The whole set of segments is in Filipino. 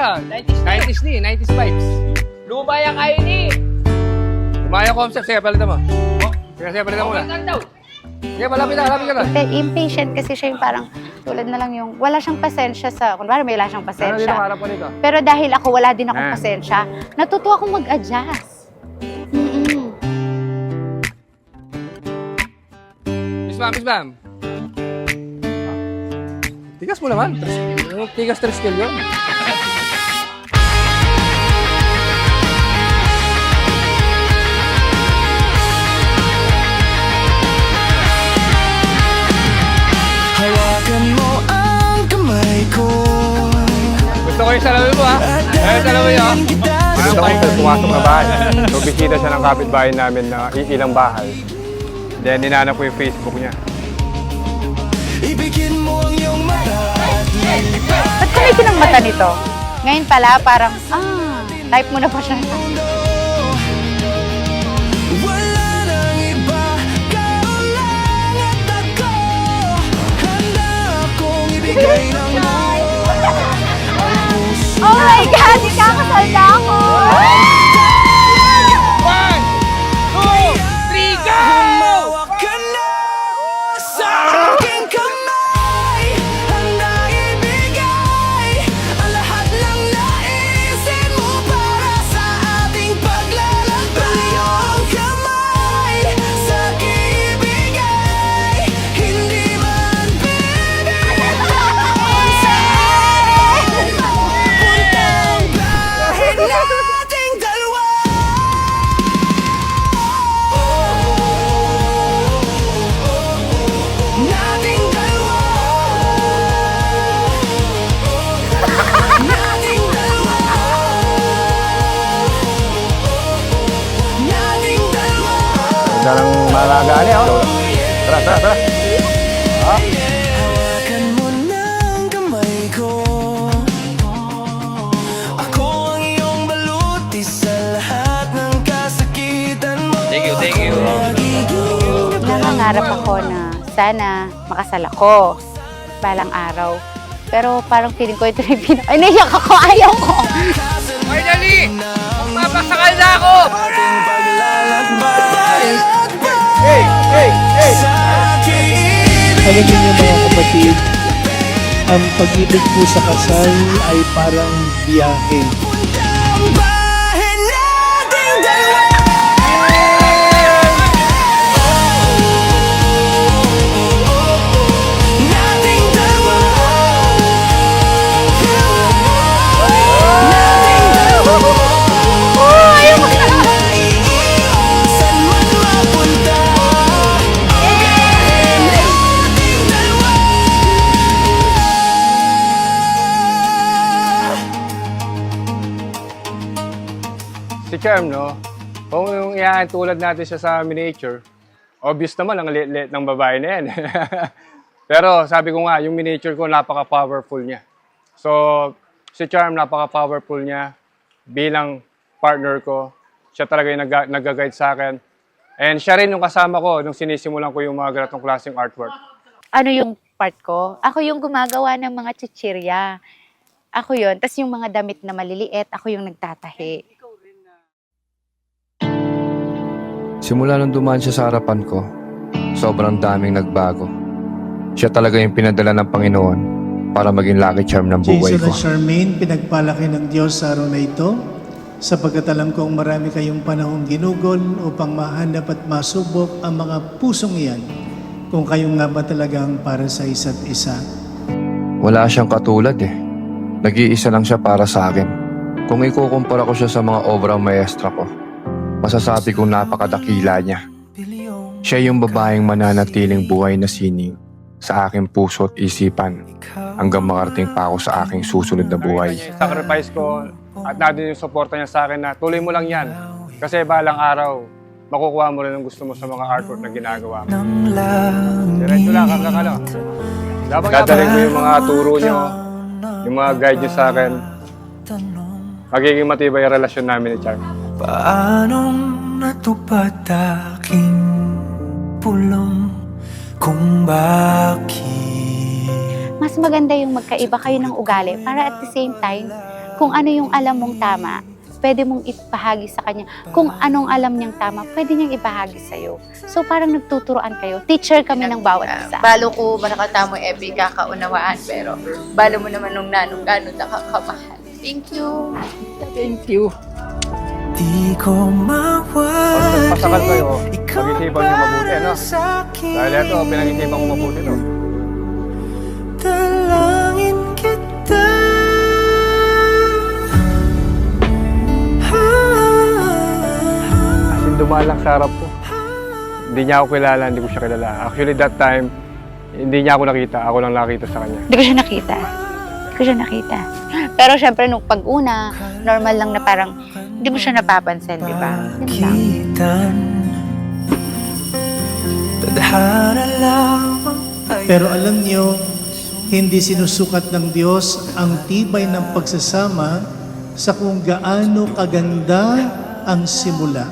kaya? 90s ni, 90s vibes. Luma yung kayo ni. Lumaya concept. Sige, palitan mo. Sige, palitan mo na. Sige, malapit ka na. Impatient kasi siya yung parang tulad na lang yung wala siyang pasensya sa, kunwari may wala siyang Ano din pasensya. ang harap ko nito? Pero dahil ako wala din akong Ah. pasensya, natuto akong mag-adjust. Miss ma'am. Tigas mo naman. Tigas 3 skill yun. Hawakan mo ang kamay ko. Gusto ko yung salamin mo, ha? Yung salamin nyo. Gusto ko yung pumasok na bahay. So, bisita siya ng kapitbahay namin na ilang bahay. Then, ninanap ko yung Facebook niya. Ibigin mo ang iyong mata at Ba't kumitin ang mata nito? Ngayon pala, parang, type mo na pa siya. wala nang iba. Ikaw lang at ako. Handa akong ibigay ng Oh my God! Ikakasal na ako! 1, 2, 3, go! Humawak ka na sa aking kamay. Handa ibigay ang lahat ng naisin mo para sa ating paglalakbay. Ang kamay sa aking ibigay, hindi man bibigay sa ating puntang bahay nating dalawa. Nating dalawa. Nating dalawa. Nating dalawa. Ganda ng malagaan niya, oh. Tara. Hawakan mo ng kamay ko. Ako ang iyong baluti sa lahat ng kasakitan mo. Thank you. Nangangarap ako na sana makasal ako balang araw. Pero parang feeling ko ito yung Ay, naiyak ako! Ayaw ko! Finally! Magpapasakal na ako! Alam niyo mga kapatid, ang pag-ibig po sa kasal ay parang biyahe. Bahay nating dalawa. Nating dalawa. Nating dalawa. Saan man mapunta. Nating dalawa. Si Charm, no? Kung yung tulad natin siya sa miniature, obvious naman ang liit-liit ng babae na yan. Pero sabi ko nga, yung miniature ko, napaka-powerful niya. So, si Charm, napaka-powerful niya bilang partner ko. Siya talaga yung nag-guide sa akin. And siya rin yung kasama ko nung sinisimulan ko yung mga ganitong klaseng artwork. Ano yung part ko? Ako yung gumagawa ng mga chichirya. Ako yun. Tapos yung mga damit na maliliit, ako yung nagtatahi. Simula nung dumaan siya sa harapan ko, sobrang daming nagbago. Siya talaga yung pinadala ng Panginoon para maging lucky charm ng buhay Jason ko. at Charmaine, pinagpalaki ng Diyos sa araw na ito, sapagkat alam kong marami kayong panahong ginugol upang mahanap at masubok ang mga pusong iyan kung kayong nga ba talagang para sa isa't isa. Wala siyang katulad eh. Nag-iisa lang siya para sa akin. Kung ikukumpara ko siya sa mga obra maestra ko, masasabi kong napakadakila niya. Siya yung babaeng mananatiling buhay na sining sa aking puso at isipan hanggang makarating pa ako sa aking susunod na buhay. Sacrifice ko at nandun yung suporta niya sa akin na tuloy mo lang yan. Kasi balang araw, makukuha mo rin ang gusto mo sa mga artwork na ginagawa mo. Diretso lang hanggang ano. Dadalhin ko yung mga turo niyo, yung mga guide niyo sa akin. Magiging matibay ang relasyon namin ni Charm. Paanong natupad aking pulong kung bakit Mas maganda yung magkaiba kayo ng ugali para at the same time, Kung ano yung alam mong tama, pwede mong ipahagi sa kanya. Kung anong alam niyang tama, pwede niyang ibahagi sa'yo. So parang nagtuturoan kayo. Teacher kami ng bawat isa. Balo ko manakatamo epi kakaunawaan, pero balo mo naman nung nanong gano'n nakakamahal. Thank you. Thank you. Di ko Pag nagpasakal kayo, mawari, ikaw pag-isipan niyo mabuti, ano? sa'kin. Dahil ito, pinag-isipan mo mabuti to. Dalangin kita. As in, dumaan lang sa harap ko. Hindi niya ako kilala, hindi ko siya kilala. Actually, that time, hindi niya ako nakita. Ako lang nakita sa kanya. Hindi ko siya nakita. Hindi ko siya nakita. Pero syempre, nung pag-una, normal lang na parang, hindi mo siya napapansin, di ba? Yun lang. Pagitan, tadhana lamang ay Pero alam niyo, hindi sinusukat ng Diyos ang tibay ng pagsasama sa kung gaano kaganda ang simula.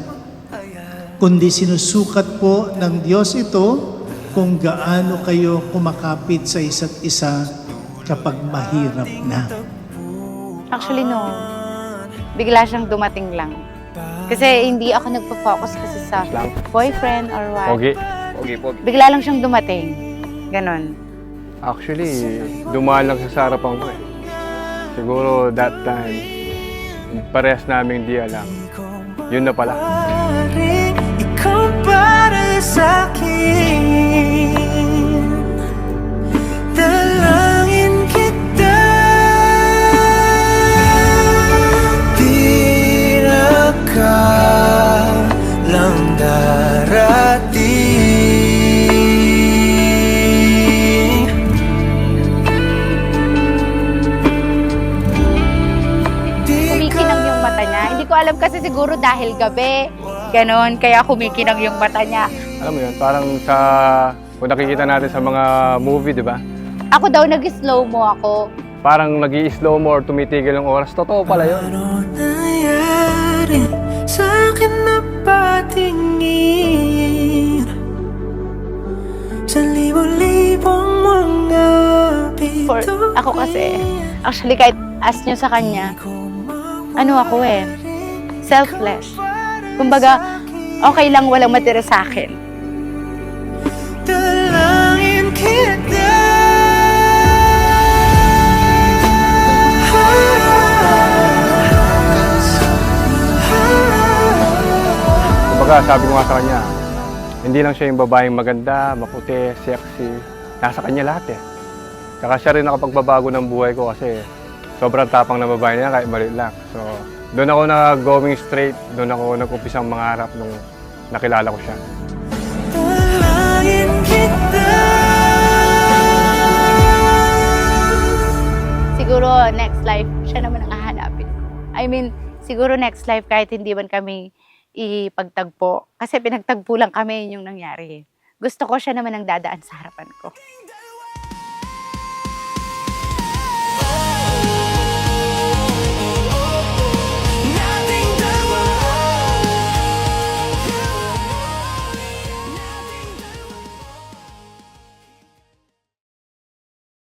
Kundi sinusukat po ng Diyos ito kung gaano kayo kumakapit sa isa't isa kapag mahirap na. Actually, no. Bigla siyang dumating lang. Kasi hindi ako nagpo-focus kasi sa Lang. boyfriend or what. Pogi. Bigla lang siyang dumating. Ganon. Actually, dumaan lang sa harapan ko eh. Siguro that time, parehas namin di alam. Yun na pala. Maaaring ikaw para sa'kin. Dalangin kita. Di na ka lang darating. Kumikinang yung mata niya. Hindi ko alam kasi siguro dahil gabi. Ganon. Kaya kumikinang yung mata niya. Alam mo yun, parang sa, kung nakikita natin sa mga movie, di ba? Ako daw nag-slow mo ako. Parang nag-i-slow mo or tumitigil ang oras. Totoo pala yun. Ano nangyari sa'kin na patingin sa libo-libong mga For, bituin? ako kasi, actually kahit ask nyo sa kanya, ano ako eh, selfless. Kumbaga, okay lang walang matira sa akin. Dalangin kita. Kumbaga, sabi ko nga sa kanya, hindi lang siya yung babaeng maganda, maputi, sexy. Nasa kanya lahat eh. Saka siya rin nakapagbabago ng buhay ko kasi sobrang tapang na babae niya kahit maliit lang. So, doon ako going straight, doon ako nag-umpisang mangarap nung nakilala ko siya. Dalangin kita. Siguro next life, siya naman ang hahanapin. I mean, siguro next life kahit hindi man kami ipagtagpo. Kasi pinagtagpo lang kami, yun yung nangyari. Gusto ko siya naman ang dadaan sa harapan ko.